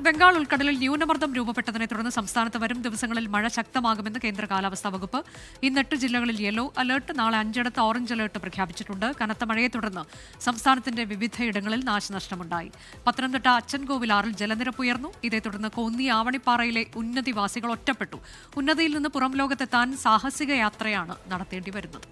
ബംഗാൾ ഉൾക്കടലിൽ ന്യൂനമർദ്ദം രൂപപ്പെട്ടതിനെ തുടർന്ന് സംസ്ഥാനത്ത് വരും ദിവസങ്ങളിൽ മഴ ശക്തമാകുമെന്ന് കേന്ദ്ര കാലാവസ്ഥാ വകുപ്പ്. ഇന്ന് 8 ജില്ലകളിൽ യെല്ലോ അലർട്ട്, നാളെ 5 ഓറഞ്ച് അലർട്ട് പ്രഖ്യാപിച്ചിട്ടുണ്ട്. കനത്ത മഴയെ തുടർന്ന് സംസ്ഥാനത്തിന്റെ വിവിധയിടങ്ങളിൽ നാശനഷ്ടമുണ്ടായി. പത്തനംതിട്ട അച്ചൻകോവിലാറിൽ ജലനിരപ്പ് ഉയർന്നു. ഇതേ തുടർന്ന് കോന്നി ആവണിപ്പാറയിലെ ഉന്നതിവാസികൾ ഒറ്റപ്പെട്ടു. ഉന്നതിയിൽ നിന്ന് പുറം ലോകത്തെത്താൻ സാഹസിക യാത്രയാണ് നടത്തേണ്ടി വരുന്നത്.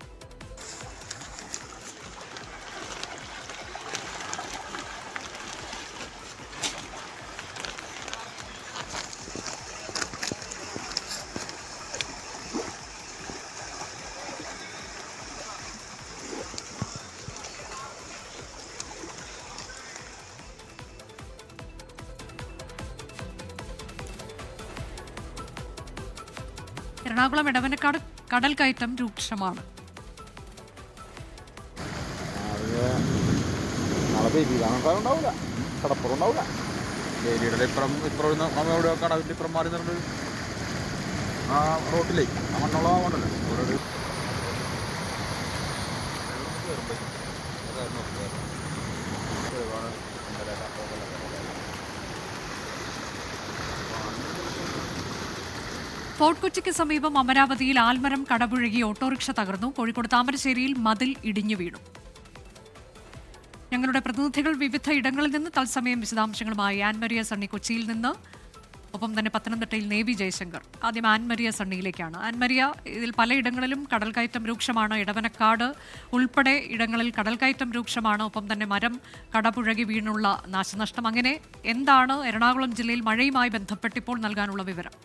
എറണാകുളം എടവനക്കാട് കടൽ കയറ്റം രൂക്ഷമാണ്. റോട്ടിലേ മണ്ണുള്ളതുകൊണ്ടല്ലേ ഫോർട്ട് കൊച്ചിക്ക് സമീപം അമരാവതിയിൽ ആൽമരം കടപുഴകി ഓട്ടോറിക്ഷ തകർന്നു. കോഴിക്കോട് താമരശ്ശേരിയിൽ മതിൽ ഇടിഞ്ഞു വീണു. ഞങ്ങളുടെ പ്രതിനിധികൾ വിവിധ ഇടങ്ങളിൽ നിന്ന് തത്സമയം വിശദാംശങ്ങളുമായി ആൻമരിയ സണ്ണി കൊച്ചിയിൽ നിന്ന്, ഒപ്പം തന്നെ പത്തനംതിട്ടയിൽ നേവി ജയശങ്കർ. ആദ്യം ആൻമരിയ സണ്ണിയിലേക്കാണ്. ആൻമരിയ, ഇതിൽ പലയിടങ്ങളിലും കടൽക്കയറ്റം രൂക്ഷമാണ്. ഇടവനക്കാട് ഉൾപ്പെടെ ഇടങ്ങളിൽ കടൽക്കയറ്റം രൂക്ഷമാണ്. ഒപ്പം തന്നെ മരം കടപുഴകി വീണുള്ള നാശനഷ്ടം. അങ്ങനെ എന്താണ് എറണാകുളം ജില്ലയിൽ മഴയുമായി ബന്ധപ്പെട്ട് ഇപ്പോൾ നൽകാനുള്ള വിവരം?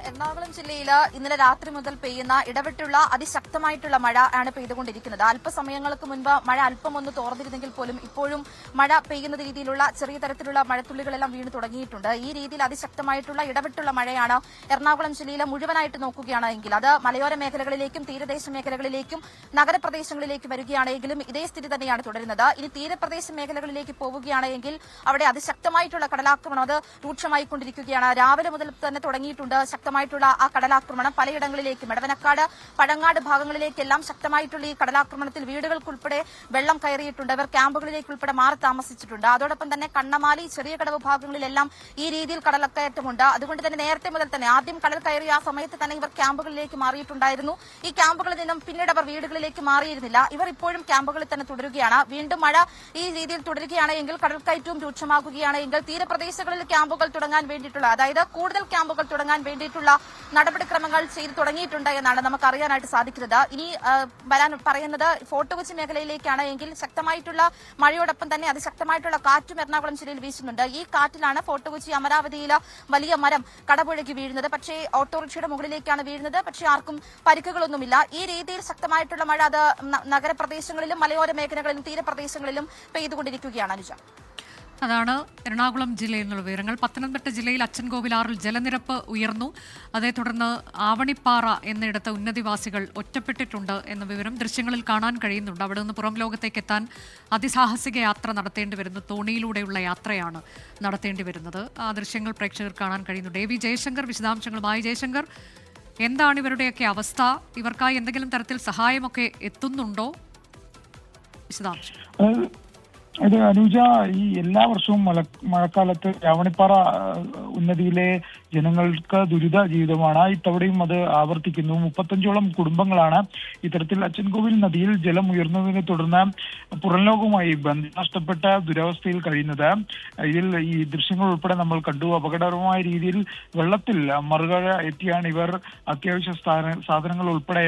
എറണാകുളം ജില്ലയിൽ ഇന്നലെ രാത്രി മുതൽ പെയ്യുന്ന ഇടവിട്ടുള്ള അതിശക്തമായിട്ടുള്ള മഴ ആണ് പെയ്തുകൊണ്ടിരിക്കുന്നത്. അല്പസമയങ്ങൾക്ക് മുൻപ് മഴ അല്പം ഒന്ന് തോർന്നിരുന്നെങ്കിൽ പോലും ഇപ്പോഴും മഴ പെയ്യുന്ന രീതിയിലുള്ള ചെറിയ തരത്തിലുള്ള മഴത്തുള്ളികളെല്ലാം വീണ് തുടങ്ങിയിട്ടുണ്ട്. ഈ രീതിയിൽ അതിശക്തമായിട്ടുള്ള ഇടവിട്ടുള്ള മഴയാണ് എറണാകുളം ജില്ലയിൽ മുഴുവനായിട്ട് നോക്കുകയാണെങ്കിൽ അത് മലയോര മേഖലകളിലേക്കും തീരദേശ മേഖലകളിലേക്കും നഗരപ്രദേശങ്ങളിലേക്ക് വരികയാണെങ്കിലും ഇതേ സ്ഥിതി തന്നെയാണ് തുടരുന്നത്. ഇനി തീരപ്രദേശ മേഖലകളിലേക്ക് പോവുകയാണെങ്കിൽ അവിടെ അതിശക്തമായിട്ടുള്ള കടലാക്രമണം അത് രൂക്ഷമായിക്കൊണ്ടിരിക്കുകയാണ്. രാവിലെ മുതൽ തന്നെ തുടങ്ങിയിട്ടുണ്ട് ശക്തമായിട്ടുള്ള ആ കടലാക്രമണം. പലയിടങ്ങളിലേക്കും എടവനക്കാട്, പഴങ്ങാട് ഭാഗങ്ങളിലേക്കെല്ലാം ശക്തമായിട്ടുള്ള ഈ കടലാക്രമണത്തിൽ വീടുകൾക്കുൾപ്പെടെ വെള്ളം കയറിയിട്ടുണ്ട്. ഇവർ ക്യാമ്പുകളിലേക്ക് ഉൾപ്പെടെ മാറി താമസിച്ചിട്ടുണ്ട്. അതോടൊപ്പം തന്നെ കണ്ണമാലി, ചെറിയ കടവ് ഭാഗങ്ങളിലെല്ലാം ഈ രീതിയിൽ കടലക്കയറ്റമുണ്ട്. അതുകൊണ്ട് തന്നെ നേരത്തെ മുതൽ തന്നെ ആദ്യം കടൽ കയറിയ ആ സമയത്ത് തന്നെ ഇവർ ക്യാമ്പുകളിലേക്ക് മാറിയിട്ടുണ്ടായിരുന്നു. ഈ ക്യാമ്പുകളിൽ നിന്നും പിന്നീട് അവർ വീടുകളിലേക്ക് മാറിയിരുന്നില്ല. ഇവർ ഇപ്പോഴും ക്യാമ്പുകളിൽ തന്നെ തുടരുകയാണ്. വീണ്ടും മഴ ഈ രീതിയിൽ തുടരുകയാണെങ്കിൽ കടൽക്കയറ്റവും രൂക്ഷമാകുകയാണെങ്കിൽ തീരപ്രദേശങ്ങളിൽ ക്യാമ്പുകൾ തുടങ്ങാൻ വേണ്ടിയിട്ടുള്ള, അതായത് കൂടുതൽ ക്യാമ്പുകൾ തുടങ്ങാൻ വേണ്ടിയിട്ടുള്ള നടപടിക്രമങ്ങൾ ചെയ്തു തുടങ്ങിയിട്ടുണ്ട് എന്നാണ് നമുക്ക് അറിയാനായിട്ട് സാധിക്കുന്നത്. ഇനി വരാൻ പറയുന്നത് ഫോർട്ട് കൊച്ചി മേഖലയിലേക്കാണ് എങ്കിൽ ശക്തമായിട്ടുള്ള മഴയോടൊപ്പം തന്നെ അതിശക്തമായിട്ടുള്ള കാറ്റും എറണാകുളം ജില്ലയിൽ വീശുന്നുണ്ട്. ഈ കാറ്റിലാണ് ഫോർട്ട് കൊച്ചി അമരാവതിയിൽ വലിയ മരം കടപുഴകി വീഴുന്നത്. പക്ഷേ ഓട്ടോറിക്ഷയുടെ മുകളിലേക്കാണ് വീഴുന്നത്. പക്ഷേ ആർക്കും പരിക്കുകളൊന്നുമില്ല. ഈ രീതിയിൽ ശക്തമായിട്ടുള്ള മഴ അത് നഗരപ്രദേശങ്ങളിലും മലയോര മേഖലകളിലും തീരപ്രദേശങ്ങളിലും പെയ്തുകൊണ്ടിരിക്കുകയാണ്. അനുജ, അതാണ് എറണാകുളം ജില്ലയിൽ നിന്നുള്ള വിവരങ്ങൾ. പത്തനംതിട്ട ജില്ലയിൽ അച്ചൻകോവിലാറിൽ ജലനിരപ്പ് ഉയർന്നു. അതേ തുടർന്ന് ആവണിപ്പാറ എന്നിടത്ത് ഉന്നതിവാസികൾ ഒറ്റപ്പെട്ടിട്ടുണ്ട് എന്ന വിവരം ദൃശ്യങ്ങളിൽ കാണാൻ കഴിയുന്നുണ്ട്. അവിടെ നിന്ന് പുറം ലോകത്തേക്ക് എത്താൻ അതിസാഹസിക യാത്ര നടത്തേണ്ടി വരുന്നു. തോണിയിലൂടെയുള്ള യാത്രയാണ് നടത്തേണ്ടി വരുന്നത്. ആ ദൃശ്യങ്ങൾ പ്രേക്ഷകർ കാണാൻ കഴിയുന്നുണ്ട്. എ വി ജയശങ്കർ വിശദാംശങ്ങളുമായി. ജയശങ്കർ, എന്താണ് ഇവരുടെയൊക്കെ അവസ്ഥ? ഇവർക്കായി എന്തെങ്കിലും തരത്തിൽ സഹായമൊക്കെ എത്തുന്നുണ്ടോ? വിശദാംശം. അതെ അനുജ, ഈ എല്ലാ വർഷവും മഴക്കാലത്ത് ആവണിപ്പാറ ഉന്നതിയിലെ ജനങ്ങൾക്ക് ദുരിത ജീവിതമാണ്. ഇത്തവണയും അത് ആവർത്തിക്കുന്നു. 35ഓളം കുടുംബങ്ങളാണ് ഇത്തരത്തിൽ അച്ചൻകോവിൽ നദിയിൽ ജലം ഉയർന്നതിനെ തുടർന്ന് പുറംലോകവുമായി ബന്ധം നഷ്ടപ്പെട്ട ദുരവസ്ഥയിൽ കഴിയുന്നത്. ഇതിൽ ഈ ദൃശ്യങ്ങൾ ഉൾപ്പെടെ നമ്മൾ കണ്ടു. അപകടകരമായ രീതിയിൽ വെള്ളത്തിൽ മറുകര എത്തിയാണ് ഇവർ അത്യാവശ്യ സാധനങ്ങൾ ഉൾപ്പെടെ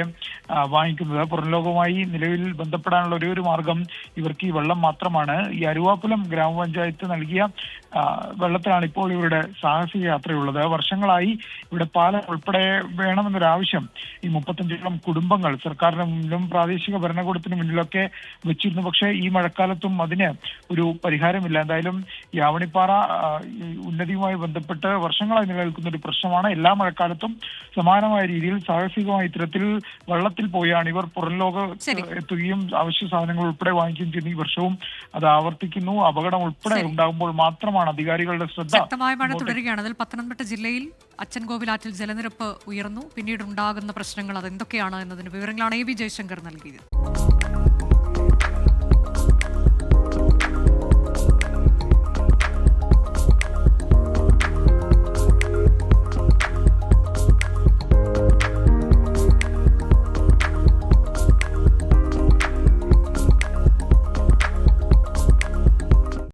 വാങ്ങിക്കുന്നത്. പുറംലോകവുമായി നിലവിൽ ബന്ധപ്പെടാനുള്ള ഒരേ ഒരു മാർഗം ഇവർക്ക് ഈ വെള്ളം മാത്രമാണ്. ഈ അരുവാപ്പുലം ഗ്രാമപഞ്ചായത്ത് നൽകിയ വെള്ളത്തിലാണ് ഇപ്പോൾ ഇവരുടെ സാഹസിക യാത്രയുള്ളത്. വർഷങ്ങളായി ഇവിടെ പാലം ഉൾപ്പെടെ വേണമെന്നൊരാവശ്യം ഈ 35ഓളം കുടുംബങ്ങൾ സർക്കാരിന് മുന്നിലും പ്രാദേശിക ഭരണകൂടത്തിന് മുന്നിലൊക്കെ വെച്ചിരുന്നു. പക്ഷേ ഈ മഴക്കാലത്തും അതിന് ഒരു പരിഹാരമില്ല. എന്തായാലും ഈ ആവണിപ്പാറ ഉന്നതിയുമായി ബന്ധപ്പെട്ട് വർഷങ്ങളായി നിലനിൽക്കുന്ന ഒരു പ്രശ്നമാണ്. എല്ലാ മഴക്കാലത്തും സമാനമായ രീതിയിൽ സാഹസികമായ ഇത്തരത്തിൽ വെള്ളത്തിൽ പോയാണ് ഇവർ പുറം ലോകം എത്തുകയും അവശ്യ സാധനങ്ങൾ ഉൾപ്പെടെ വാങ്ങിക്കുകയും ചെയ്യുന്ന ഈ വർഷവും അത് ആവർത്തിക്കുന്നു. അപകടം ഉൾപ്പെടെ ഉണ്ടാകുമ്പോൾ മാത്രമാണ് അധികാരികളുടെ ശ്രദ്ധ. ശക്തമായ മഴ തുടരുകയാണ്. അതിൽ പത്തനംതിട്ട ജില്ലയിൽ അച്ചൻകോവിലാറ്റിൽ ജലനിരപ്പ് ഉയർന്നു. പിന്നീട് ഉണ്ടാകുന്ന പ്രശ്നങ്ങൾ അതെന്തൊക്കെയാണ് എന്നതിന് വിവരങ്ങളാണ് എ വി ജയശങ്കർ നൽകിയത്.